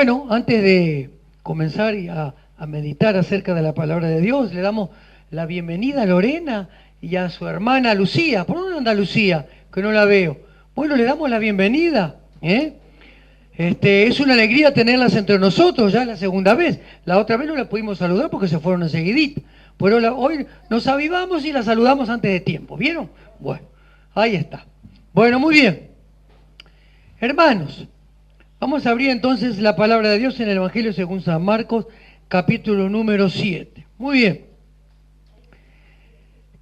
Bueno, antes de comenzar a meditar acerca de la palabra de Dios, le damos la bienvenida a Lorena y a su hermana Lucía. ¿Por dónde anda Lucía? Que no la veo. Bueno, le damos la bienvenida. Es una alegría tenerlas entre nosotros, ya es la segunda vez. La otra vez no la pudimos saludar porque se fueron enseguidita. Pero hoy nos avivamos y la saludamos antes de tiempo. ¿Vieron? Bueno, ahí está. Bueno, muy bien. Hermanos, vamos a abrir entonces la palabra de Dios en el Evangelio según San Marcos, capítulo número 7. Muy bien.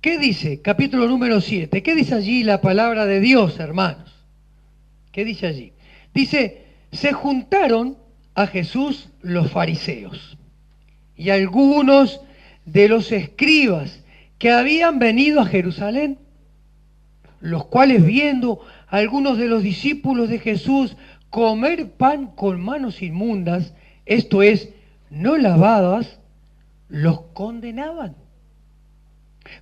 ¿Qué dice? Capítulo número 7. ¿Qué dice allí la palabra de Dios, hermanos? ¿Qué dice allí? Dice, se juntaron a Jesús los fariseos y algunos de los escribas que habían venido a Jerusalén, los cuales viendo a algunos de los discípulos de Jesús comer pan con manos inmundas, esto es, no lavadas, los condenaban.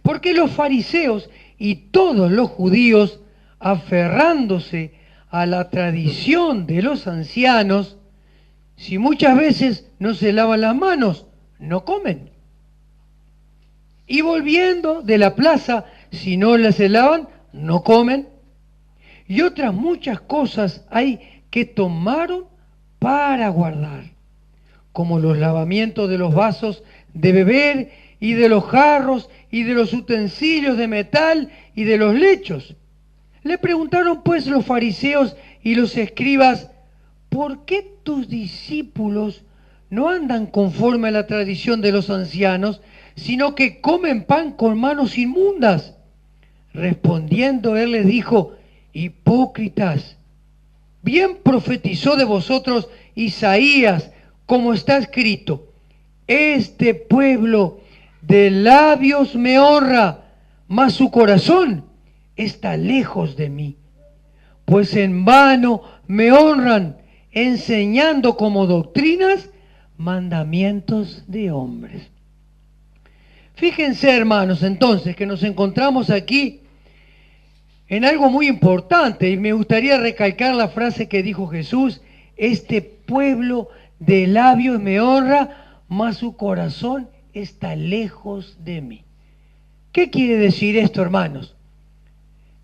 Porque los fariseos y todos los judíos, aferrándose a la tradición de los ancianos, si muchas veces no se lavan las manos, no comen. Y volviendo de la plaza, si no las se lavan, no comen. Y otras muchas cosas hay que tomaron para guardar, como los lavamientos de los vasos de beber y de los jarros y de los utensilios de metal y de los lechos. Le preguntaron pues los fariseos y los escribas, ¿por qué tus discípulos no andan conforme a la tradición de los ancianos, sino que comen pan con manos inmundas? Respondiendo él les dijo, hipócritas, bien profetizó de vosotros Isaías, como está escrito, este pueblo de labios me honra, mas su corazón está lejos de mí. Pues en vano me honran, enseñando como doctrinas mandamientos de hombres. Fíjense, hermanos, entonces, que nos encontramos aquí en algo muy importante, y me gustaría recalcar la frase que dijo Jesús, este pueblo de labios me honra, mas su corazón está lejos de mí. ¿Qué quiere decir esto, hermanos?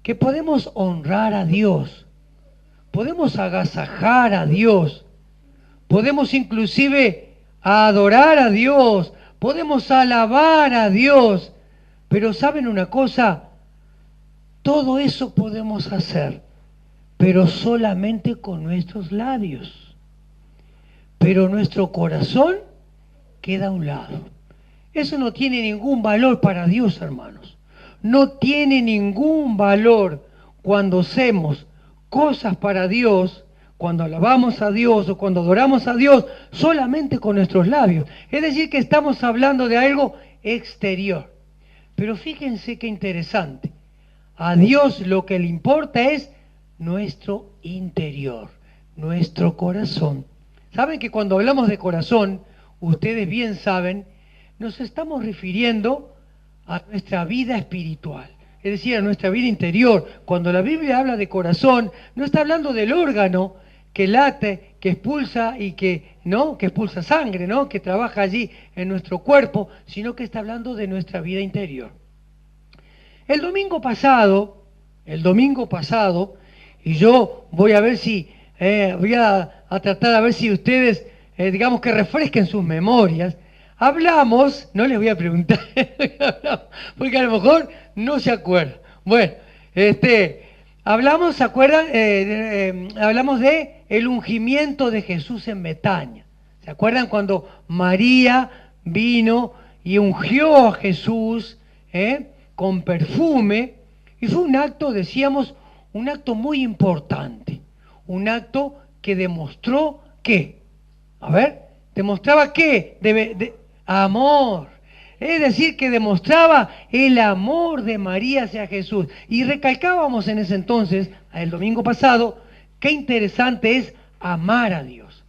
Que podemos honrar a Dios, podemos agasajar a Dios, podemos inclusive adorar a Dios, podemos alabar a Dios, pero ¿saben una cosa? Todo eso podemos hacer, pero solamente con nuestros labios. Pero nuestro corazón queda a un lado. Eso no tiene ningún valor para Dios, hermanos. No tiene ningún valor cuando hacemos cosas para Dios, cuando alabamos a Dios o cuando adoramos a Dios solamente con nuestros labios. Es decir, que estamos hablando de algo exterior. Pero fíjense qué interesante. A Dios lo que le importa es nuestro interior, nuestro corazón. ¿Saben que cuando hablamos de corazón, ustedes bien saben, nos estamos refiriendo a nuestra vida espiritual, es decir, a nuestra vida interior? Cuando la Biblia habla de corazón, no está hablando del órgano que late, que expulsa y que expulsa sangre, ¿no? Que trabaja allí en nuestro cuerpo, sino que está hablando de nuestra vida interior. El domingo pasado, y yo voy a ver si, voy a tratar a ver si ustedes, digamos que refresquen sus memorias. Hablamos, no les voy a preguntar, porque a lo mejor no se acuerdan. Bueno, hablamos, ¿se acuerdan? Hablamos de el ungimiento de Jesús en Betania. ¿Se acuerdan cuando María vino y ungió a Jesús, con perfume? Y fue un acto, decíamos, un acto muy importante, un acto que demostró ¿qué? A ver, ¿demostraba qué? Amor. Es decir, que demostraba el amor de María hacia Jesús. Y recalcábamos en ese entonces, el domingo pasado, qué interesante es amar a Dios.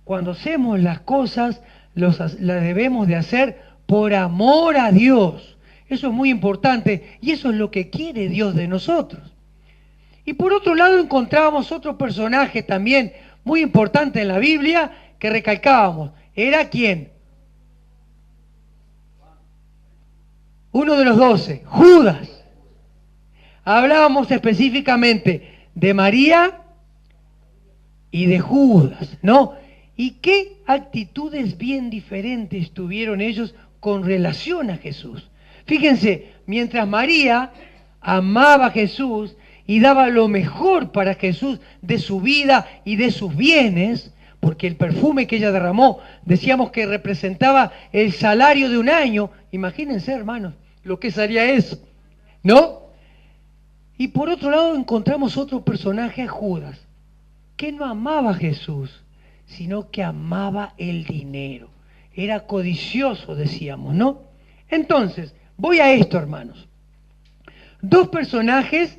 Cuando hacemos las cosas, las debemos de hacer por amor a Dios. Eso es muy importante y eso es lo que quiere Dios de nosotros. Y por otro lado encontrábamos otro personaje también muy importante en la Biblia que recalcábamos. ¿Era quién? Uno de los 12, Judas. Hablábamos específicamente de María y de Judas, ¿no? ¿Y qué actitudes bien diferentes tuvieron ellos con relación a Jesús? Fíjense, mientras María amaba a Jesús y daba lo mejor para Jesús de su vida y de sus bienes, porque el perfume que ella derramó, decíamos que representaba el salario de un año. Imagínense, hermanos, lo que sería eso, ¿no? Y por otro lado encontramos otro personaje, Judas, que no amaba a Jesús, sino que amaba el dinero. Era codicioso, decíamos, ¿no? Entonces, voy a esto, hermanos. Dos personajes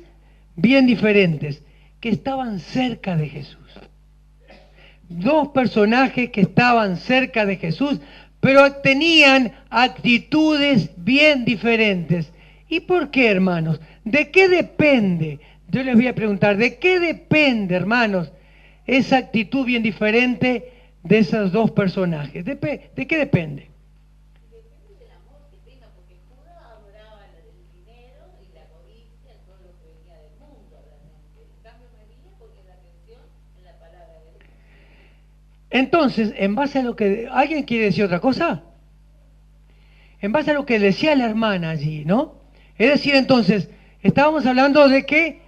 bien diferentes que estaban cerca de Jesús. Dos personajes que estaban cerca de Jesús, pero tenían actitudes bien diferentes. ¿Y por qué, hermanos? ¿De qué depende? Yo les voy a preguntar, ¿de qué depende, hermanos, esa actitud bien diferente de esos dos personajes? ¿De qué depende? Depende del amor que tenga, porque Judas adoraba el dinero y la codicia, todo lo que venía del mundo, realmente. En cambio, María ponía la atención en la palabra de Dios. Entonces, en base a lo que... ¿Alguien quiere decir otra cosa? En base a lo que decía la hermana allí, ¿no? Es decir, entonces, estábamos hablando de que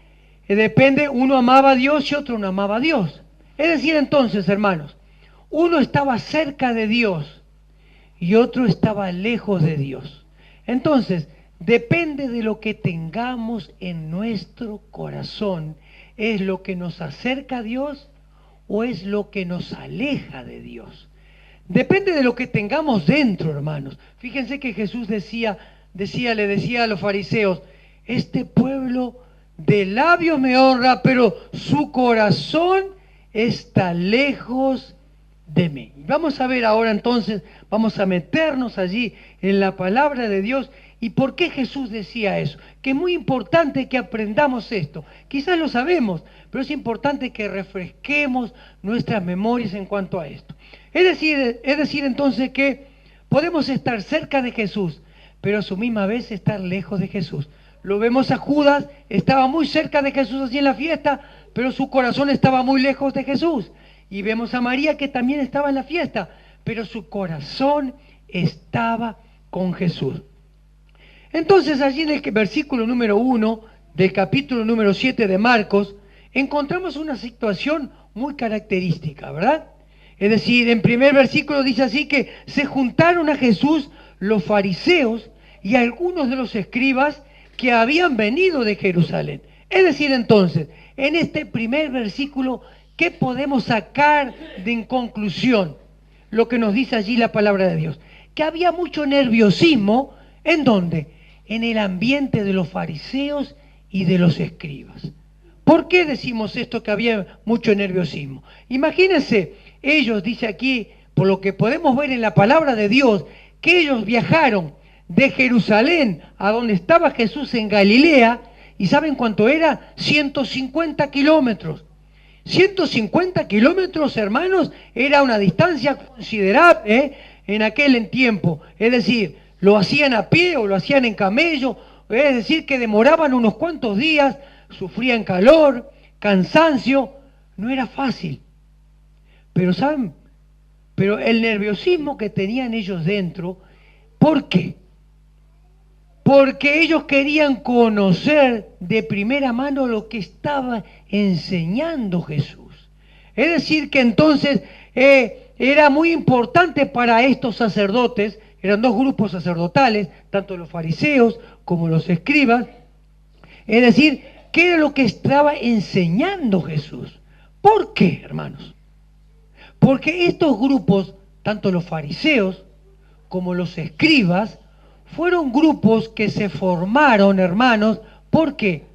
depende, uno amaba a Dios y otro no amaba a Dios. Es decir, entonces, hermanos, uno estaba cerca de Dios y otro estaba lejos de Dios. Entonces, depende de lo que tengamos en nuestro corazón, ¿es lo que nos acerca a Dios o es lo que nos aleja de Dios? Depende de lo que tengamos dentro, hermanos. Fíjense que Jesús le decía a los fariseos, este pueblo de labios me honra, pero su corazón está lejos de mí. Vamos a ver ahora entonces, vamos a meternos allí en la palabra de Dios. ¿Y por qué Jesús decía eso? Que es muy importante que aprendamos esto. Quizás lo sabemos, pero es importante que refresquemos nuestras memorias en cuanto a esto. Es decir entonces que podemos estar cerca de Jesús, pero a su misma vez estar lejos de Jesús. Lo vemos a Judas, estaba muy cerca de Jesús allí en la fiesta, pero su corazón estaba muy lejos de Jesús. Y vemos a María que también estaba en la fiesta, pero su corazón estaba con Jesús. Entonces allí en el versículo número 1 del capítulo número 7 de Marcos, encontramos una situación muy característica, ¿verdad? Es decir, en primer versículo dice así que se juntaron a Jesús los fariseos y algunos de los escribas que habían venido de Jerusalén. Es decir, entonces, en este primer versículo, ¿qué podemos sacar en conclusión? Lo que nos dice allí la palabra de Dios. Que había mucho nerviosismo, ¿en dónde? En el ambiente de los fariseos y de los escribas. ¿Por qué decimos esto que había mucho nerviosismo? Imagínense, ellos, dice aquí, por lo que podemos ver en la palabra de Dios, que ellos viajaron de Jerusalén a donde estaba Jesús en Galilea, ¿y saben cuánto era? 150 kilómetros. 150 kilómetros, hermanos, era una distancia considerable en aquel tiempo. Es decir, lo hacían a pie o lo hacían en camello, es decir, que demoraban unos cuantos días, sufrían calor, cansancio, no era fácil. Pero ¿saben? Pero el nerviosismo que tenían ellos dentro, ¿por qué? Porque ellos querían conocer de primera mano lo que estaba enseñando Jesús. Es decir, que entonces era muy importante para estos sacerdotes, eran dos grupos sacerdotales, tanto los fariseos como los escribas, es decir, qué era lo que estaba enseñando Jesús. ¿Por qué, hermanos? Porque estos grupos, tanto los fariseos como los escribas, fueron grupos que se formaron, hermanos, ¿por qué?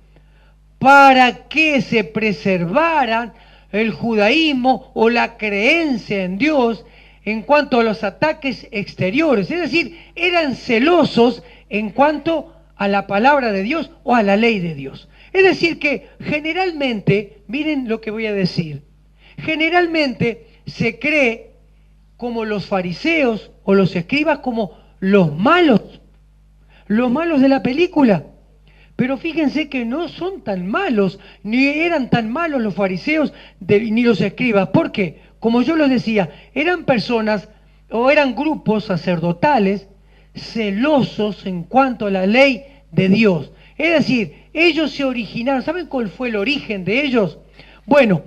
Para que se preservaran el judaísmo o la creencia en Dios en cuanto a los ataques exteriores. Es decir, eran celosos en cuanto a la palabra de Dios o a la ley de Dios. Es decir que generalmente, miren lo que voy a decir, Generalmente se cree como los fariseos o los escribas como los malos de la película. Pero fíjense que no son tan malos, ni eran tan malos los fariseos ni los escribas. ¿Por qué? Como yo les decía, eran personas o eran grupos sacerdotales celosos en cuanto a la ley de Dios. Es decir, ellos se originaron. ¿Saben cuál fue el origen de ellos? Bueno,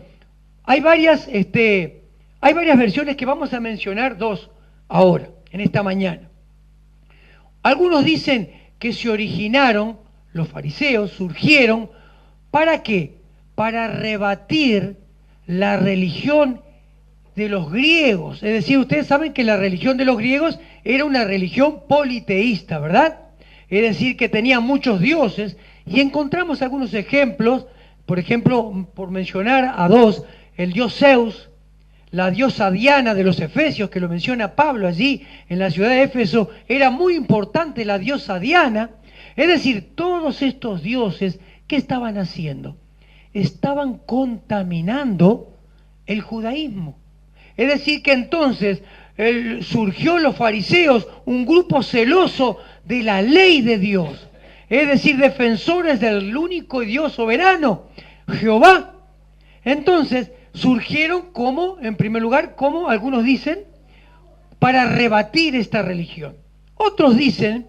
hay varias versiones que vamos a mencionar, dos ahora, en esta mañana. Algunos dicen que se originaron, los fariseos surgieron, ¿para qué? Para rebatir la religión de los griegos. Es decir, ustedes saben que la religión de los griegos era una religión politeísta, ¿verdad? Es decir, que tenía muchos dioses, y encontramos algunos ejemplos, por ejemplo, por mencionar a dos, el dios Zeus, la diosa Diana de los Efesios, que lo menciona Pablo allí en la ciudad de Éfeso, era muy importante la diosa Diana. Es decir, todos estos dioses, ¿qué estaban haciendo? Estaban contaminando el judaísmo. Es decir, que entonces surgió los fariseos, un grupo celoso de la ley de Dios. Es decir, defensores del único Dios soberano, Jehová. Entonces, surgieron como, en primer lugar, como algunos dicen, para rebatir esta religión. Otros dicen,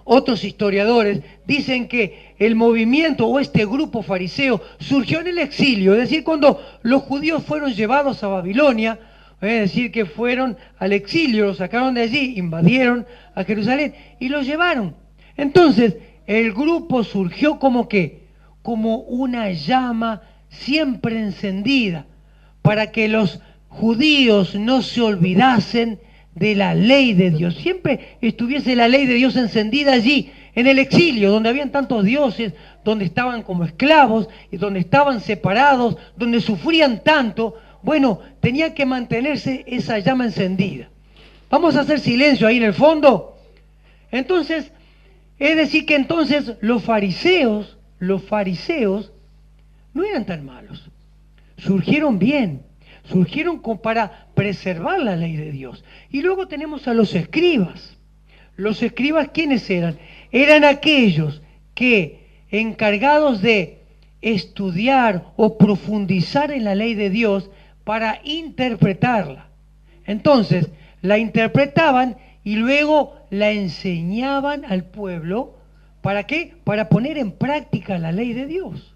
otros historiadores, dicen que el movimiento o este grupo fariseo surgió en el exilio, es decir, cuando los judíos fueron llevados a Babilonia, es decir, que fueron al exilio, los sacaron de allí, invadieron a Jerusalén y los llevaron. Entonces, el grupo surgió como que, como una llama siempre encendida, para que los judíos no se olvidasen de la ley de Dios. Siempre estuviese la ley de Dios encendida allí, en el exilio, donde habían tantos dioses, donde estaban como esclavos, y donde estaban separados, donde sufrían tanto. Bueno, tenía que mantenerse esa llama encendida. Vamos a hacer silencio ahí en el fondo. Entonces, es decir que entonces los fariseos no eran tan malos. Surgieron bien, surgieron para preservar la ley de Dios. Y luego tenemos a los escribas. Los escribas, ¿quiénes eran? Eran aquellos que, encargados de estudiar o profundizar en la ley de Dios para interpretarla. Entonces, la interpretaban y luego la enseñaban al pueblo. ¿Para qué? Para poner en práctica la ley de Dios.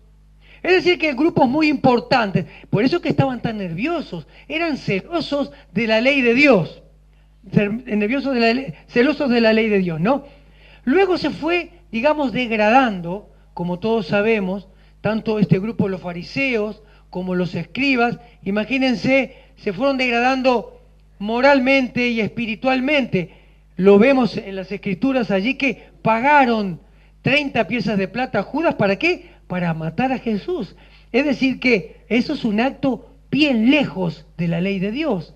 Es decir, que grupos muy importantes, por eso que estaban tan nerviosos, eran celosos de la ley de Dios, celosos de la ley de Dios, ¿no? Luego se fue, digamos, degradando, como todos sabemos, tanto este grupo de los fariseos como los escribas, imagínense, se fueron degradando moralmente y espiritualmente. Lo vemos en las escrituras allí que pagaron 30 piezas de plata a Judas, ¿para qué? Para matar a Jesús. Es decir que eso es un acto bien lejos de la ley de Dios,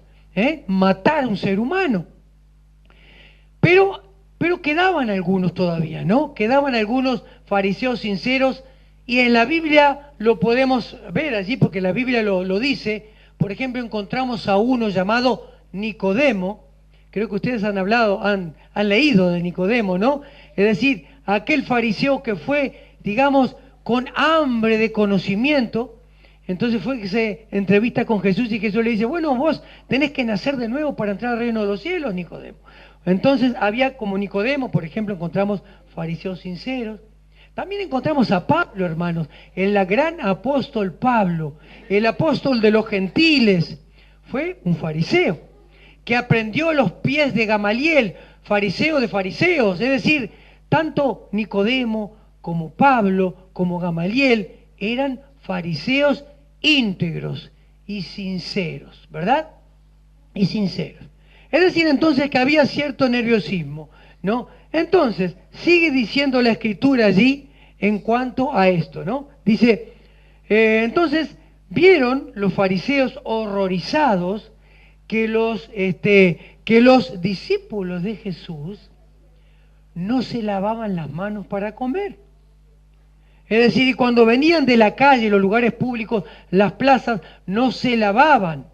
matar a un ser humano. Pero quedaban algunos todavía, ¿no? Quedaban algunos fariseos sinceros, y en la Biblia lo podemos ver allí, porque la Biblia lo dice. Por ejemplo, encontramos a uno llamado Nicodemo. Creo que ustedes han leído de Nicodemo, ¿no? Es decir, aquel fariseo que fue, digamos, con hambre de conocimiento. Entonces fue que se entrevista con Jesús, y Jesús le dice, bueno, vos tenés que nacer de nuevo para entrar al reino de los cielos, Nicodemo. Entonces había como Nicodemo, por ejemplo, encontramos fariseos sinceros. También encontramos a Pablo, hermanos, el gran apóstol Pablo, el apóstol de los gentiles. Fue un fariseo que aprendió a los pies de Gamaliel, fariseo de fariseos. Es decir, tanto Nicodemo como Pablo, como Gamaliel, eran fariseos íntegros y sinceros, ¿verdad? Y sinceros. Es decir, entonces, que había cierto nerviosismo, ¿no? Entonces, sigue diciendo la Escritura allí en cuanto a esto, ¿no? Dice, entonces, vieron los fariseos horrorizados que los discípulos de Jesús no se lavaban las manos para comer. Es decir, y cuando venían de la calle, los lugares públicos, las plazas, no se lavaban.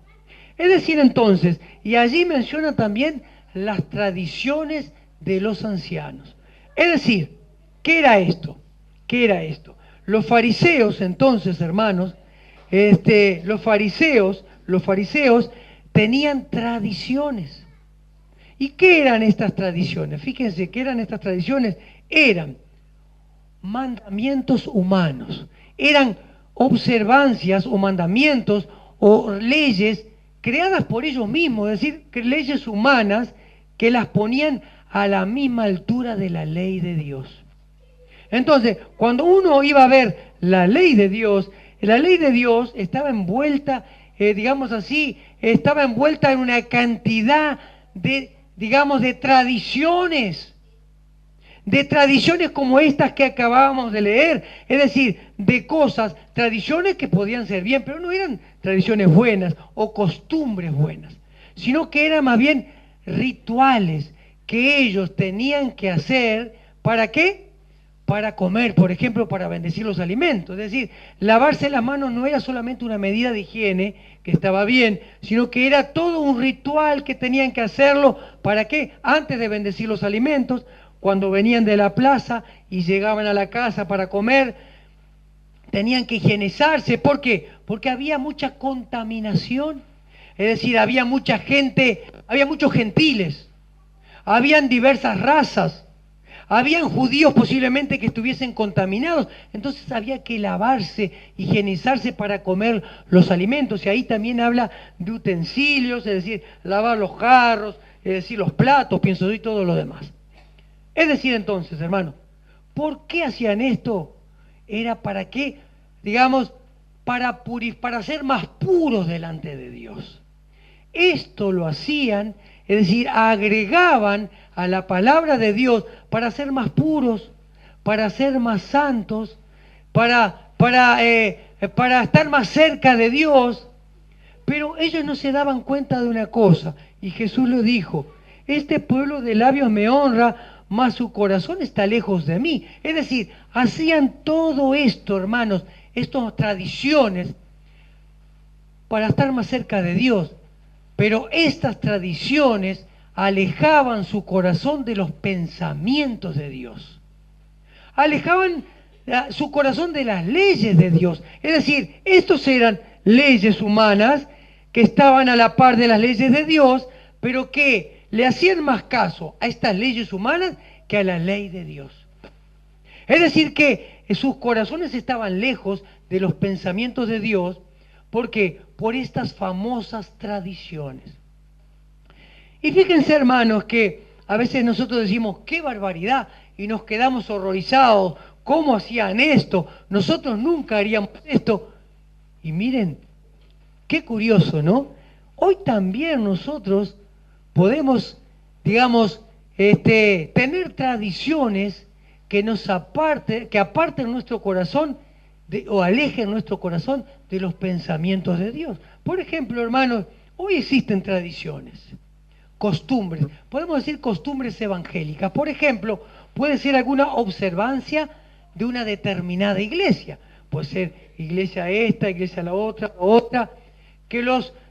Es decir, entonces, y allí menciona también las tradiciones de los ancianos. Es decir, ¿qué era esto? ¿Qué era esto? Los fariseos, entonces, hermanos, los fariseos tenían tradiciones. ¿Y qué eran estas tradiciones? Fíjense, ¿qué eran estas tradiciones? Eran mandamientos humanos, eran observancias o mandamientos o leyes creadas por ellos mismos, es decir, que leyes humanas que las ponían a la misma altura de la ley de Dios. Entonces, cuando uno iba a ver la ley de Dios estaba envuelta, digamos así, estaba envuelta en una cantidad de, digamos, de tradiciones como estas que acabábamos de leer, es decir, de cosas, tradiciones que podían ser bien, pero no eran tradiciones buenas o costumbres buenas, sino que eran más bien rituales que ellos tenían que hacer. ¿Para qué? Para comer, por ejemplo, para bendecir los alimentos. Es decir, lavarse las manos no era solamente una medida de higiene que estaba bien, sino que era todo un ritual que tenían que hacerlo. ¿Para qué? Antes de bendecir los alimentos, cuando venían de la plaza y llegaban a la casa para comer, tenían que higienizarse. ¿Por qué? Porque había mucha contaminación. Es decir, había mucha gente, había muchos gentiles, habían diversas razas, habían judíos posiblemente que estuviesen contaminados. Entonces había que lavarse, higienizarse para comer los alimentos. Y ahí también habla de utensilios, es decir, lavar los jarros, es decir, los platos, pienso yo, y todo lo demás. Es decir, entonces, hermano, ¿por qué hacían esto? Era para qué, digamos, para ser más puros delante de Dios. Esto lo hacían, es decir, agregaban a la palabra de Dios para ser más puros, para ser más santos, para estar más cerca de Dios. Pero ellos no se daban cuenta de una cosa, y Jesús lo dijo: este pueblo de labios me honra, mas su corazón está lejos de mí. Es decir, hacían todo esto, hermanos, estas tradiciones, para estar más cerca de Dios. Pero estas tradiciones alejaban su corazón de los pensamientos de Dios. Alejaban su corazón de las leyes de Dios. Es decir, estos eran leyes humanas que estaban a la par de las leyes de Dios, pero que le hacían más caso a estas leyes humanas que a la ley de Dios. Es decir, que sus corazones estaban lejos de los pensamientos de Dios. ¿Por qué? Por estas famosas tradiciones. Y fíjense, hermanos, que a veces nosotros decimos: ¡qué barbaridad! Y nos quedamos horrorizados. ¿Cómo hacían esto? Nosotros nunca haríamos esto. Y miren, qué curioso, ¿no? Hoy también nosotros podemos, digamos, tener tradiciones que aparten nuestro corazón o alejen nuestro corazón de los pensamientos de Dios. Por ejemplo, hermanos, hoy existen tradiciones, costumbres, podemos decir costumbres evangélicas. Por ejemplo, puede ser alguna observancia de una determinada iglesia. Puede ser iglesia esta, iglesia la otra, que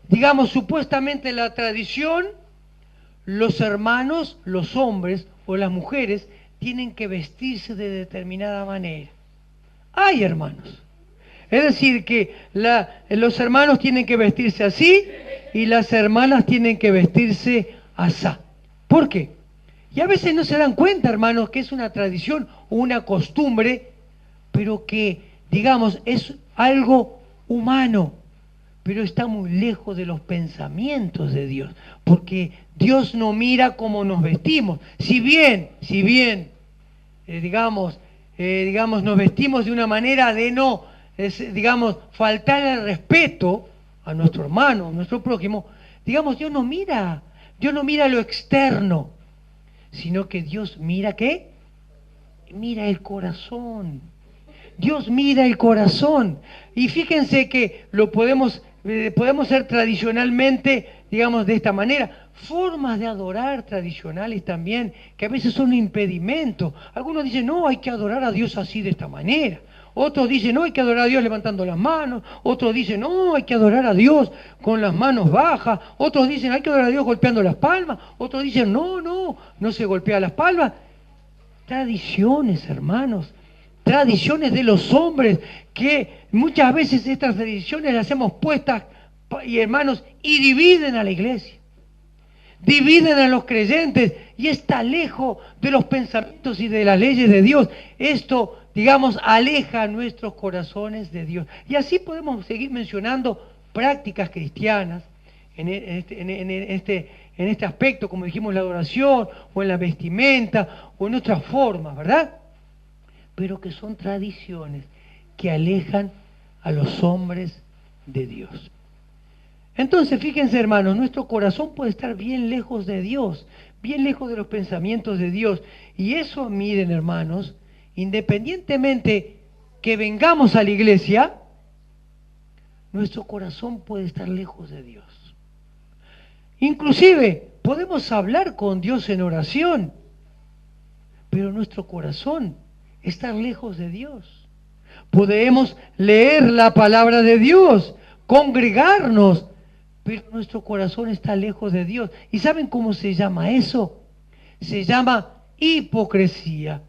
digamos, supuestamente la tradición, los hermanos, los hombres o las mujeres tienen que vestirse de determinada manera. ¡Ay, hermanos! Es decir, que los hermanos tienen que vestirse así y las hermanas tienen que vestirse asá. ¿Por qué? Y a veces no se dan cuenta, hermanos, que es una tradición o una costumbre, pero que, digamos, es algo humano, pero está muy lejos de los pensamientos de Dios, porque Dios no mira cómo nos vestimos. Si bien, digamos, nos vestimos de una manera de no, digamos, faltar el respeto a nuestro hermano, a nuestro prójimo, digamos, Dios no mira lo externo, sino que Dios mira ¿qué? Mira el corazón. Dios mira el corazón. Y fíjense que lo podemos ser tradicionalmente, digamos, de esta manera. Formas de adorar tradicionales también, que a veces son un impedimento. Algunos dicen: no, hay que adorar a Dios así, de esta manera. Otros dicen, no, hay que adorar a Dios levantando las manos. Otros dicen, no, hay que adorar a Dios con las manos bajas. Otros dicen, hay que adorar a Dios golpeando las palmas. Otros dicen, no se golpea las palmas. Tradiciones, hermanos. Tradiciones de los hombres, que muchas veces estas tradiciones las hemos puestas, y hermanos, y dividen a la iglesia. Dividen a los creyentes y está lejos de los pensamientos y de las leyes de Dios. Esto, digamos, aleja nuestros corazones de Dios. Y así podemos seguir mencionando prácticas cristianas en este aspecto, como dijimos, la adoración, o en la vestimenta, o en otras formas, ¿verdad? Pero que son tradiciones que alejan a los hombres de Dios. Entonces, fíjense, hermanos, nuestro corazón puede estar bien lejos de Dios, bien lejos de los pensamientos de Dios. Y eso, miren, hermanos, independientemente que vengamos a la iglesia, nuestro corazón puede estar lejos de Dios. Inclusive, podemos hablar con Dios en oración, pero nuestro corazón está lejos de Dios. Podemos leer la palabra de Dios, congregarnos, pero nuestro corazón está lejos de Dios. ¿Y saben cómo se llama eso? Se llama hipocresía.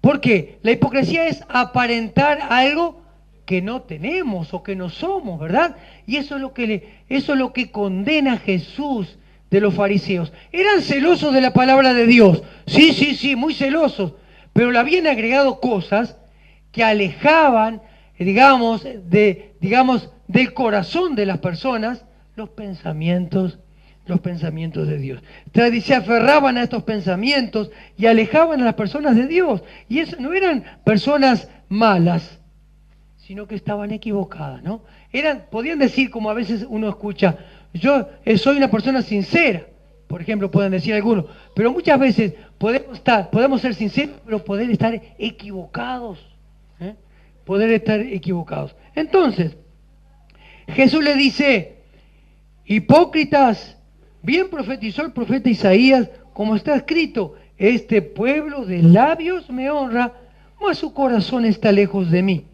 ¿Por qué? La hipocresía es aparentar algo que no tenemos o que no somos, ¿verdad? Y eso es lo que condena Jesús de los fariseos. Eran celosos de la palabra de Dios. Sí, muy celosos. Pero le habían agregado cosas que alejaban, del corazón de las personas los pensamientos de Dios. Se aferraban a estos pensamientos y alejaban a las personas de Dios. Y eso no eran personas malas, sino que estaban equivocadas, ¿no? Podían decir, como a veces uno escucha, yo soy una persona sincera, por ejemplo, pueden decir algunos, pero muchas veces podemos ser sinceros, pero poder estar equivocados, ¿eh? Poder estar equivocados. Entonces, Jesús le dice, hipócritas, bien profetizó el profeta Isaías, como está escrito, este pueblo de labios me honra, mas su corazón está lejos de mí.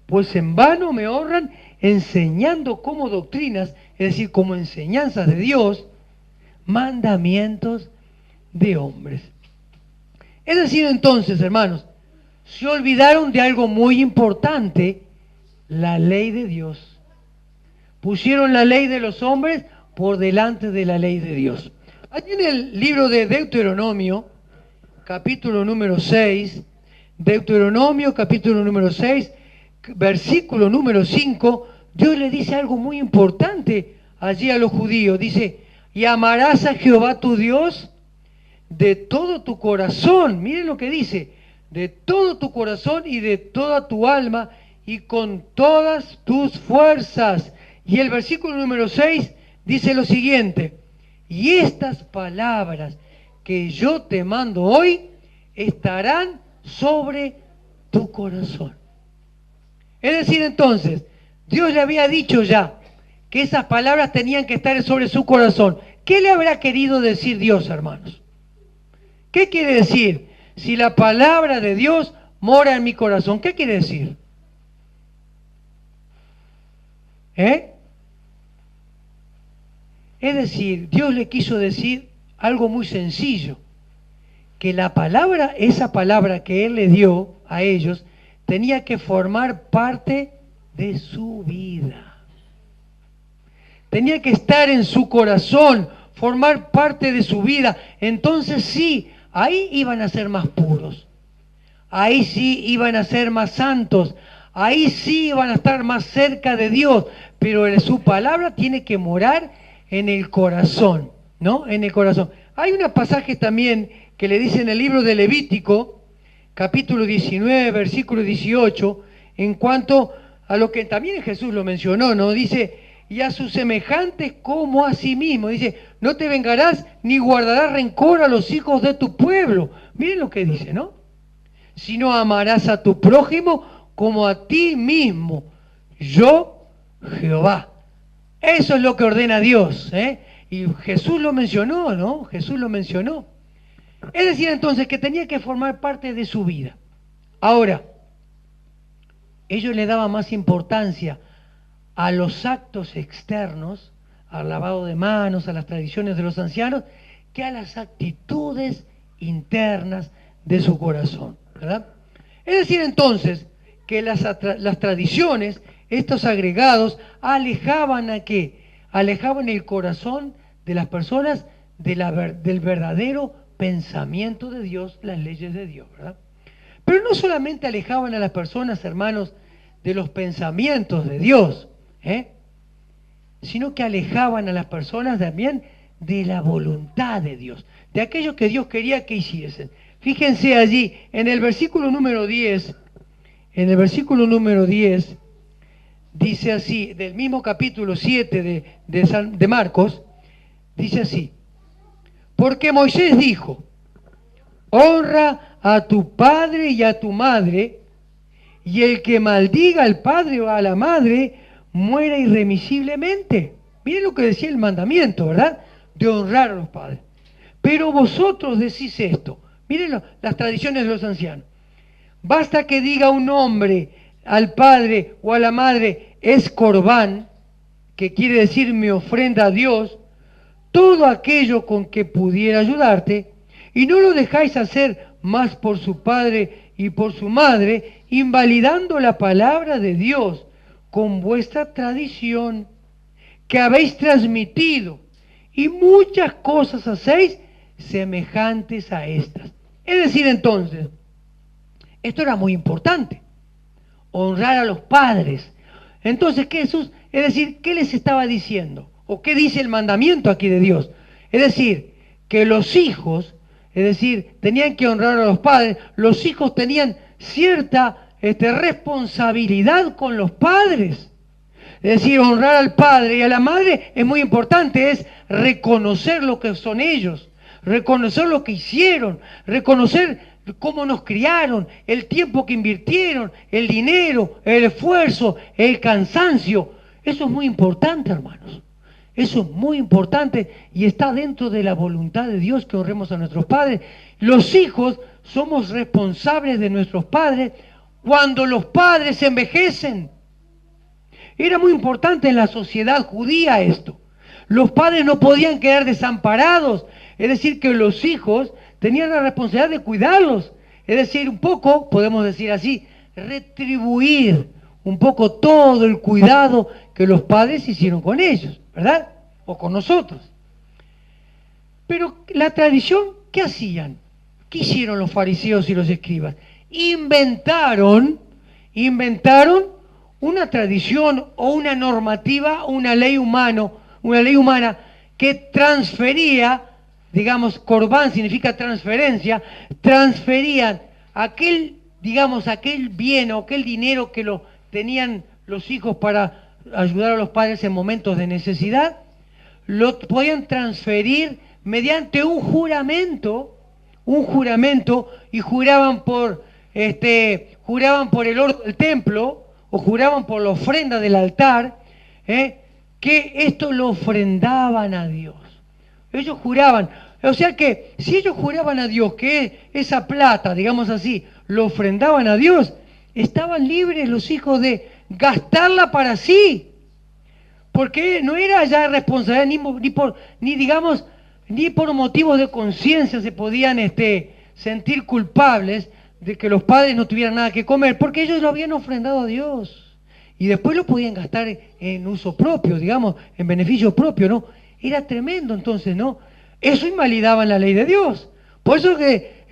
Pues en vano me honran enseñando como doctrinas, es decir, como enseñanzas de Dios, mandamientos de hombres. Es decir, entonces, hermanos, se olvidaron de algo muy importante, la ley de Dios. Pusieron la ley de los hombres por delante de la ley de Dios. Allí en el libro de Deuteronomio, capítulo número 6, Deuteronomio, capítulo número 6, versículo número 5, Dios le dice algo muy importante allí a los judíos. Dice, y amarás a Jehová tu Dios de todo tu corazón. Miren lo que dice, de todo tu corazón y de toda tu alma y con todas tus fuerzas. Y el versículo número 6 dice lo siguiente, y estas palabras que yo te mando hoy estarán sobre tu corazón. Es decir, entonces, Dios le había dicho ya que esas palabras tenían que estar sobre su corazón. ¿Qué le habrá querido decir Dios, hermanos? ¿Qué quiere decir? Si la palabra de Dios mora en mi corazón, ¿qué quiere decir? Es decir, Dios le quiso decir algo muy sencillo, que la palabra, esa palabra que Él le dio a ellos, tenía que formar parte de su vida. Tenía que estar en su corazón, formar parte de su vida. Entonces sí, ahí iban a ser más puros. Ahí sí iban a ser más santos. Ahí sí iban a estar más cerca de Dios. Pero su palabra tiene que morar en el corazón, ¿no? En el corazón. Hay unos pasajes también que le dice en el libro de Levítico, capítulo 19, versículo 18, en cuanto a lo que también Jesús lo mencionó, ¿no? Dice, y a sus semejantes como a sí mismo. Dice, no te vengarás ni guardarás rencor a los hijos de tu pueblo. Miren lo que dice, ¿no? Sino amarás a tu prójimo como a ti mismo. Yo, Jehová. Eso es lo que ordena Dios, ¿eh? Y Jesús lo mencionó, ¿no? Jesús lo mencionó. Es decir, entonces, que tenía que formar parte de su vida. Ahora, ellos le daban más importancia a los actos externos, al lavado de manos, a las tradiciones de los ancianos, que a las actitudes internas de su corazón, ¿verdad? Es decir, entonces, que las tradiciones, estos agregados, alejaban a qué? Alejaban el corazón de las personas del verdadero pensamiento de Dios, las leyes de Dios, ¿verdad? Pero no solamente alejaban a las personas, hermanos, de los pensamientos de Dios, sino que alejaban a las personas también de la voluntad de Dios, de aquello que Dios quería que hiciesen. Fíjense allí, en el versículo número 10, dice así, del mismo capítulo 7 de Marcos, dice así: porque Moisés dijo, honra a tu padre y a tu madre, y el que maldiga al padre o a la madre, muera irremisiblemente. Miren lo que decía el mandamiento, ¿verdad? De honrar a los padres. Pero vosotros decís esto. Miren las tradiciones de los ancianos. Basta que diga un hombre al padre o a la madre, es corbán, que quiere decir mi ofrenda a Dios, todo aquello con que pudiera ayudarte, y no lo dejáis hacer más por su padre y por su madre, invalidando la palabra de Dios con vuestra tradición que habéis transmitido, y muchas cosas hacéis semejantes a estas. Es decir, entonces, esto era muy importante, honrar a los padres. Entonces, ¿qué Jesús? Es decir, ¿qué les estaba diciendo? ¿O qué dice el mandamiento aquí de Dios? Es decir, que los hijos, es decir, tenían que honrar a los padres, los hijos tenían cierta responsabilidad con los padres. Es decir, honrar al padre y a la madre es muy importante, es reconocer lo que son ellos, reconocer lo que hicieron, reconocer cómo nos criaron, el tiempo que invirtieron, el dinero, el esfuerzo, el cansancio. Eso es muy importante, hermanos. Eso es muy importante y está dentro de la voluntad de Dios que honremos a nuestros padres. Los hijos somos responsables de nuestros padres cuando los padres envejecen. Era muy importante en la sociedad judía esto. Los padres no podían quedar desamparados. Es decir, que los hijos tenían la responsabilidad de cuidarlos. Es decir, un poco, podemos decir así, retribuir un poco todo el cuidado que los padres hicieron con ellos, ¿verdad? O con nosotros. Pero la tradición, ¿qué hacían? ¿Qué hicieron los fariseos y los escribas? Inventaron una tradición o una normativa, una ley humana que transfería, digamos, corbán significa transferencia, transferían aquel bien o aquel dinero que lo tenían los hijos para ayudar a los padres en momentos de necesidad, lo podían transferir mediante un juramento, y juraban por el oro del templo, o juraban por la ofrenda del altar, que esto lo ofrendaban a Dios. Ellos juraban, o sea que si ellos juraban a Dios que esa plata, digamos así, lo ofrendaban a Dios, estaban libres los hijos de gastarla para sí, porque no era ya responsabilidad ni por motivos de conciencia se podían sentir culpables de que los padres no tuvieran nada que comer, porque ellos lo habían ofrendado a Dios. Y después lo podían gastar en uso propio, digamos, en beneficio propio, ¿no? Era tremendo entonces, ¿no? Eso invalidaba la ley de Dios. Por eso que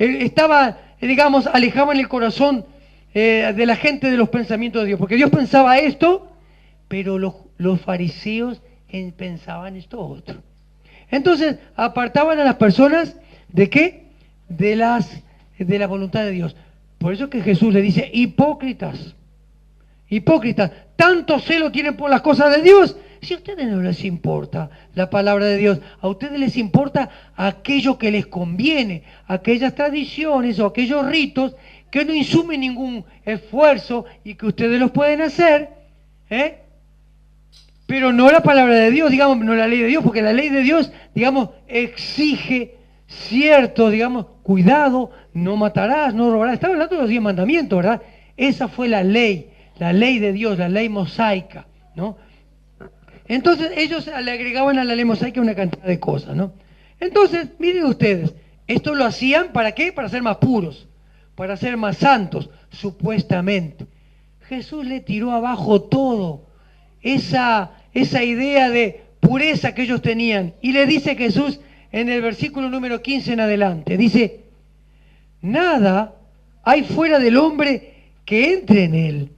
alejaban el corazón de la gente de los pensamientos de Dios. Porque Dios pensaba esto, pero los fariseos pensaban esto otro. Entonces, apartaban a las personas ¿de qué? De la voluntad de Dios. Por eso que Jesús le dice, hipócritas, tanto celo tienen por las cosas de Dios. Si a ustedes no les importa la palabra de Dios, a ustedes les importa aquello que les conviene, aquellas tradiciones o aquellos ritos que no insumen ningún esfuerzo y que ustedes los pueden hacer, pero no la palabra de Dios, digamos, no la ley de Dios, porque la ley de Dios, digamos, exige cierto, digamos, cuidado, no matarás, no robarás. Estaba hablando de los 10 mandamientos, ¿verdad? Esa fue la ley la ley de Dios, la ley mosaica, ¿no? Entonces ellos le agregaban a la ley mosaica una cantidad de cosas, ¿no? Entonces, miren ustedes, esto lo hacían ¿para qué? Para ser más puros, para ser más santos, supuestamente. Jesús le tiró abajo todo, esa idea de pureza que ellos tenían. Y le dice Jesús en el versículo número 15 en adelante, dice, nada hay fuera del hombre que entre en él,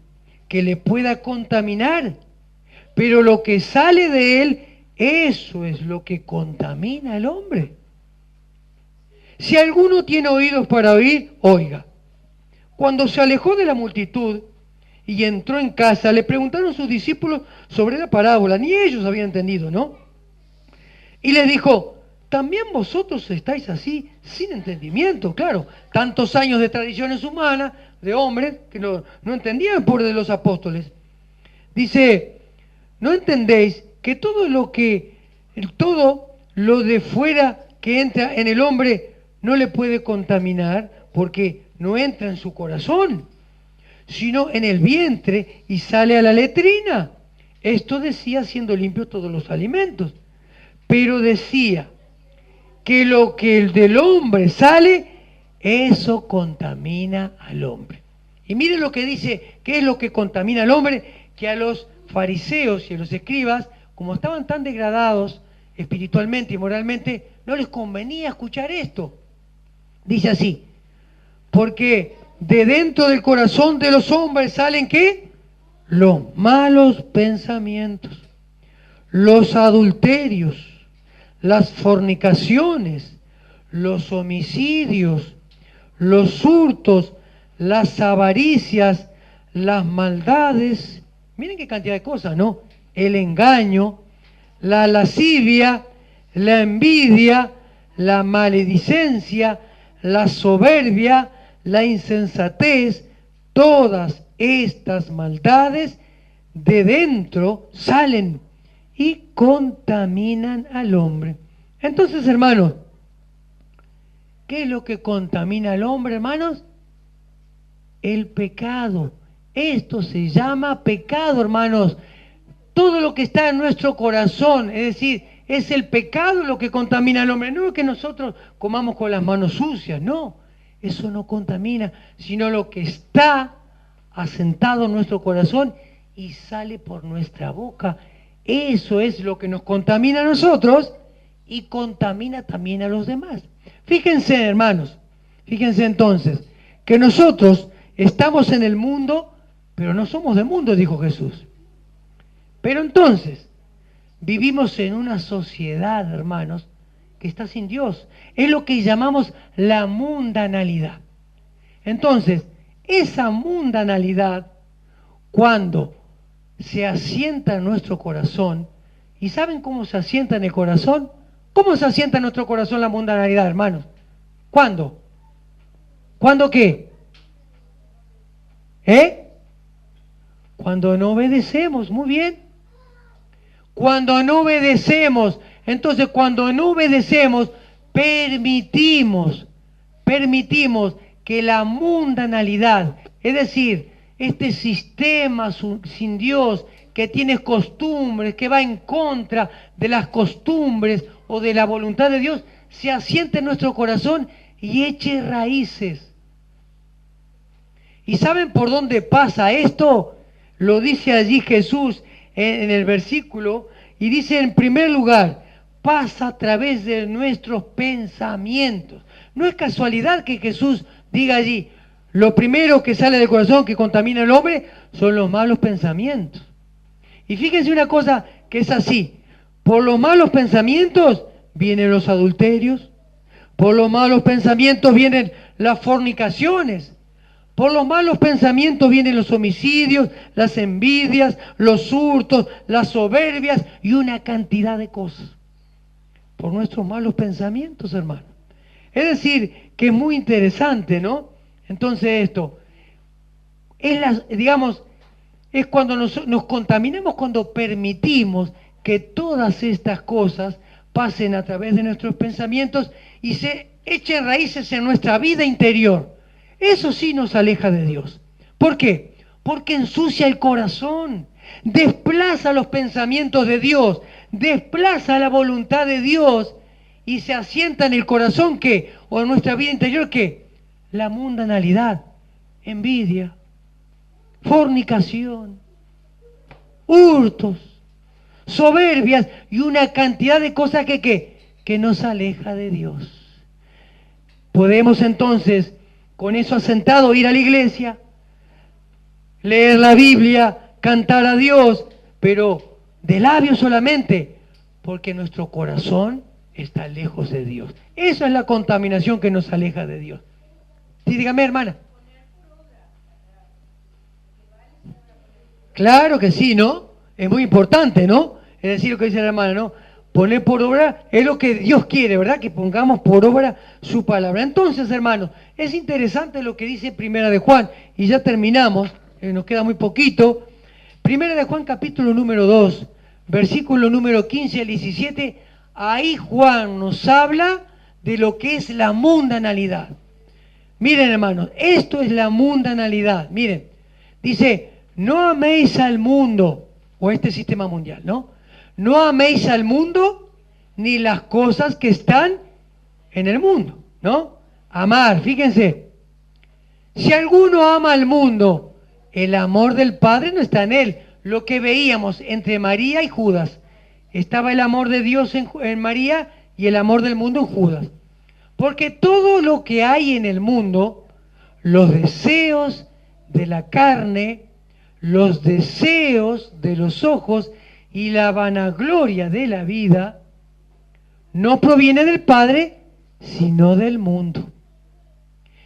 que le pueda contaminar, pero lo que sale de él, eso es lo que contamina al hombre. Si alguno tiene oídos para oír, oiga. Cuando se alejó de la multitud y entró en casa, le preguntaron sus discípulos sobre la parábola, ni ellos habían entendido, ¿no? Y les dijo, ¿también vosotros estáis así, sin entendimiento? Claro, tantos años de tradiciones humanas, de hombres, que no entendían el poder de los apóstoles. Dice, ¿no entendéis que todo lo de fuera que entra en el hombre no le puede contaminar porque no entra en su corazón, sino en el vientre y sale a la letrina? Esto decía siendo limpios todos los alimentos. Pero decía que lo que el del hombre sale, eso contamina al hombre. Y miren lo que dice, ¿qué es lo que contamina al hombre? Que a los fariseos y a los escribas, como estaban tan degradados espiritualmente y moralmente, no les convenía escuchar esto. Dice así, porque de dentro del corazón de los hombres salen ¿qué? Los malos pensamientos, los adulterios, las fornicaciones, los homicidios, los hurtos, las avaricias, las maldades, miren qué cantidad de cosas, ¿no? El engaño, la lascivia, la envidia, la maledicencia, la soberbia, la insensatez, todas estas maldades de dentro salen y contaminan al hombre. Entonces, hermanos, ¿qué es lo que contamina al hombre, hermanos? El pecado. Esto se llama pecado, hermanos. Todo lo que está en nuestro corazón, es decir, es el pecado lo que contamina al hombre. No es que nosotros comamos con las manos sucias, no. Eso no contamina, sino lo que está asentado en nuestro corazón y sale por nuestra boca. Eso es lo que nos contamina a nosotros y contamina también a los demás. Fíjense, hermanos, fíjense entonces, que nosotros estamos en el mundo, pero no somos del mundo, dijo Jesús. Pero entonces, vivimos en una sociedad, hermanos, que está sin Dios. Es lo que llamamos la mundanalidad. Entonces, esa mundanalidad, cuando se asienta en nuestro corazón, ¿y saben cómo se asienta en el corazón? ¿Cómo se asienta en nuestro corazón la mundanalidad, hermanos? ¿Cuándo? ¿Cuándo qué? Cuando no obedecemos, muy bien. Cuando no obedecemos, entonces cuando no obedecemos, permitimos que la mundanalidad, es decir, este sistema sin Dios, que tiene costumbres, que va en contra de las costumbres o de la voluntad de Dios, se asiente en nuestro corazón y eche raíces. ¿Y saben por dónde pasa esto? Lo dice allí Jesús en el versículo, y dice en primer lugar, pasa a través de nuestros pensamientos. No es casualidad que Jesús diga allí, lo primero que sale del corazón que contamina al hombre son los malos pensamientos. Y fíjense una cosa que es así, por los malos pensamientos vienen los adulterios, por los malos pensamientos vienen las fornicaciones, por los malos pensamientos vienen los homicidios, las envidias, los hurtos, las soberbias y una cantidad de cosas. Por nuestros malos pensamientos, hermano. Es decir, que es muy interesante, ¿no? Entonces esto, es cuando nos contaminamos, cuando permitimos que todas estas cosas pasen a través de nuestros pensamientos y se echen raíces en nuestra vida interior. Eso sí nos aleja de Dios. ¿Por qué? Porque ensucia el corazón, desplaza los pensamientos de Dios, desplaza la voluntad de Dios y se asienta en el corazón que, o en nuestra vida interior que, la mundanalidad, envidia, fornicación, hurtos, soberbias y una cantidad de cosas que nos aleja de Dios. Podemos entonces, con eso asentado, ir a la iglesia, leer la Biblia, cantar a Dios, pero de labios solamente, porque nuestro corazón está lejos de Dios. Esa es la contaminación que nos aleja de Dios. Sí, dígame, hermana. Claro que sí, ¿no? Es muy importante, ¿no? Es decir, lo que dice la hermana, ¿no? Poner por obra es lo que Dios quiere, ¿verdad? Que pongamos por obra su palabra. Entonces, hermanos, es interesante lo que dice Primera de Juan, y ya terminamos, nos queda muy poquito. Primera de Juan, capítulo número 2, versículo número 15 al 17, ahí Juan nos habla de lo que es la mundanalidad. Miren, hermanos, esto es la mundanalidad. Miren, dice, no améis al mundo, o este sistema mundial, ¿no? No améis al mundo ni las cosas que están en el mundo, ¿no? Amar, fíjense. Si alguno ama al mundo, el amor del Padre no está en él. Lo que veíamos entre María y Judas. Estaba el amor de Dios en María y el amor del mundo en Judas. Porque todo lo que hay en el mundo, los deseos de la carne, los deseos de los ojos y la vanagloria de la vida, no proviene del Padre, sino del mundo.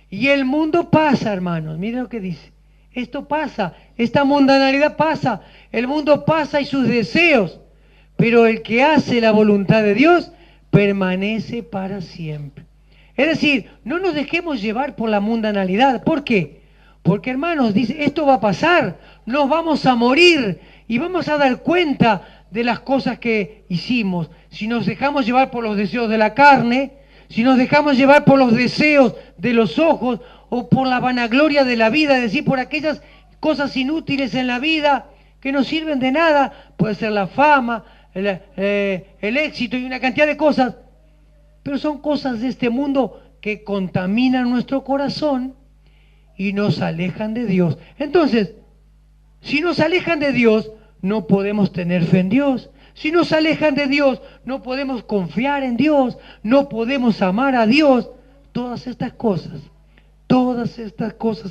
Y el mundo pasa, hermanos, miren lo que dice. Esto pasa, esta mundanalidad pasa, el mundo pasa y sus deseos, pero el que hace la voluntad de Dios permanece para siempre. Es decir, no nos dejemos llevar por la mundanalidad. ¿Por qué? Porque, hermanos, dice, esto va a pasar, nos vamos a morir y vamos a dar cuenta de las cosas que hicimos. Si nos dejamos llevar por los deseos de la carne, si nos dejamos llevar por los deseos de los ojos o por la vanagloria de la vida, es decir, por aquellas cosas inútiles en la vida que no sirven de nada, puede ser la fama, el éxito y una cantidad de cosas, pero son cosas de este mundo que contaminan nuestro corazón y nos alejan de Dios. Entonces, si nos alejan de Dios, no podemos tener fe en Dios. Si nos alejan de Dios, no podemos confiar en Dios, no podemos amar a Dios. Todas estas cosas,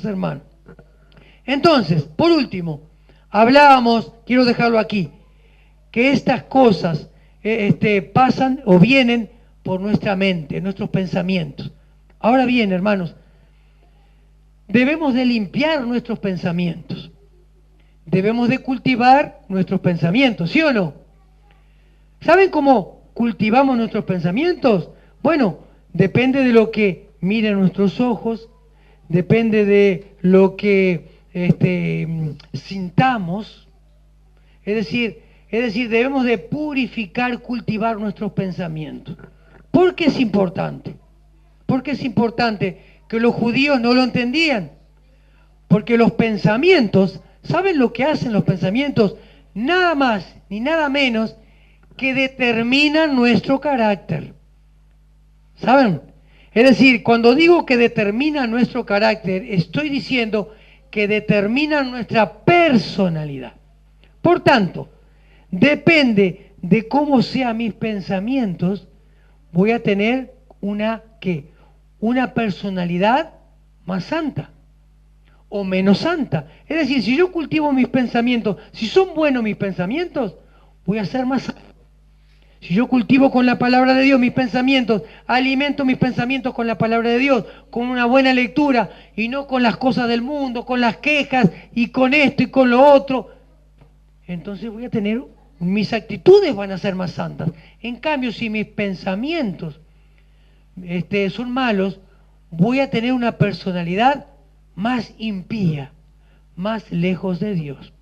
hermano. Entonces, por último, hablábamos, quiero dejarlo aquí, que estas cosas pasan o vienen por nuestra mente, nuestros pensamientos. Ahora bien, hermanos, debemos de limpiar nuestros pensamientos. Debemos de cultivar nuestros pensamientos, ¿sí o no? ¿Saben cómo cultivamos nuestros pensamientos? Bueno, depende de lo que miren nuestros ojos, depende de lo que sintamos. Es decir, debemos de purificar, cultivar nuestros pensamientos. ¿Por qué es importante? Porque es importante que los judíos no lo entendían. Porque los pensamientos, ¿saben lo que hacen los pensamientos? Nada más ni nada menos que determinan nuestro carácter. ¿Saben? Es decir, cuando digo que determinan nuestro carácter, estoy diciendo que determinan nuestra personalidad. Por tanto, depende de cómo sean mis pensamientos, voy a tener una personalidad más santa o menos santa. Es decir, si yo cultivo mis pensamientos, si son buenos mis pensamientos, voy a ser más santo. Si yo cultivo con la palabra de Dios mis pensamientos, alimento mis pensamientos con la palabra de Dios, con una buena lectura y no con las cosas del mundo, con las quejas y con esto y con lo otro, entonces voy a tener, mis actitudes van a ser más santas. En cambio, si mis pensamientos son malos, voy a tener una personalidad más impía, más lejos de Dios.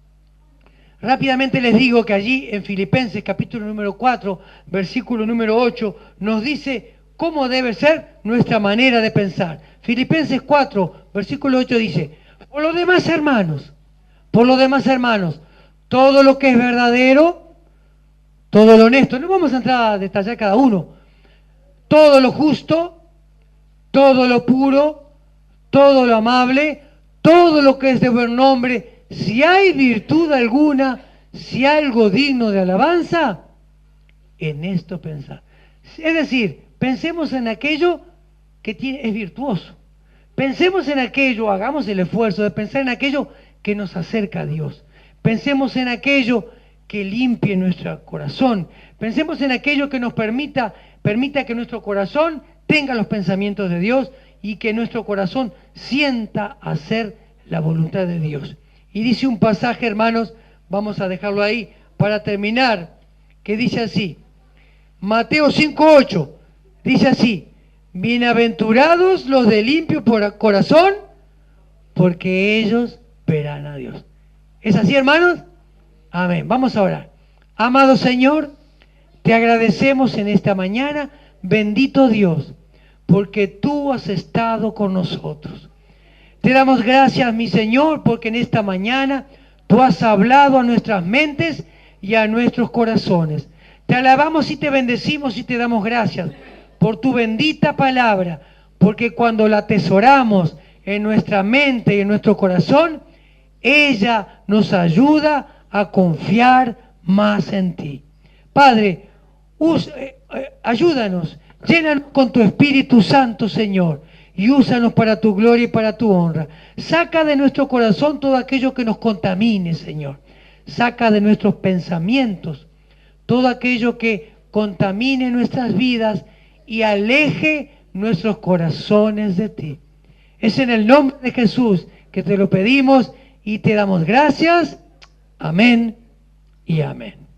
Rápidamente les digo que allí en Filipenses capítulo número 4, versículo número 8, nos dice cómo debe ser nuestra manera de pensar. Filipenses 4, versículo 8 dice, por lo demás, hermanos, Por lo demás, hermanos, todo lo que es verdadero, todo lo honesto, no vamos a entrar a detallar cada uno, todo lo justo, todo lo puro, todo lo amable, todo lo que es de buen nombre, si hay virtud alguna, si hay algo digno de alabanza, en esto pensar. Es decir, pensemos en aquello que es virtuoso. Pensemos en aquello, hagamos el esfuerzo de pensar en aquello que nos acerca a Dios. Pensemos en aquello que limpie nuestro corazón. Pensemos en aquello que nos permita que nuestro corazón tenga los pensamientos de Dios y que nuestro corazón sienta hacer la voluntad de Dios. Y dice un pasaje, hermanos, vamos a dejarlo ahí para terminar, que dice así, Mateo 5:8, dice así, bienaventurados los de limpio corazón, porque ellos verán a Dios. ¿Es así, hermanos? Amén. Vamos a orar. Amado Señor, te agradecemos en esta mañana, bendito Dios, porque tú has estado con nosotros. Te damos gracias, mi Señor, porque en esta mañana tú has hablado a nuestras mentes y a nuestros corazones. Te alabamos y te bendecimos y te damos gracias por tu bendita palabra, porque cuando la atesoramos en nuestra mente y en nuestro corazón, ella nos ayuda a confiar más en ti. Padre, ayúdanos, llénanos con tu Espíritu Santo, Señor, y úsanos para tu gloria y para tu honra. Saca de nuestro corazón todo aquello que nos contamine, Señor. Saca de nuestros pensamientos todo aquello que contamine nuestras vidas y aleje nuestros corazones de ti. Es en el nombre de Jesús que te lo pedimos y te damos gracias. Amén y amén.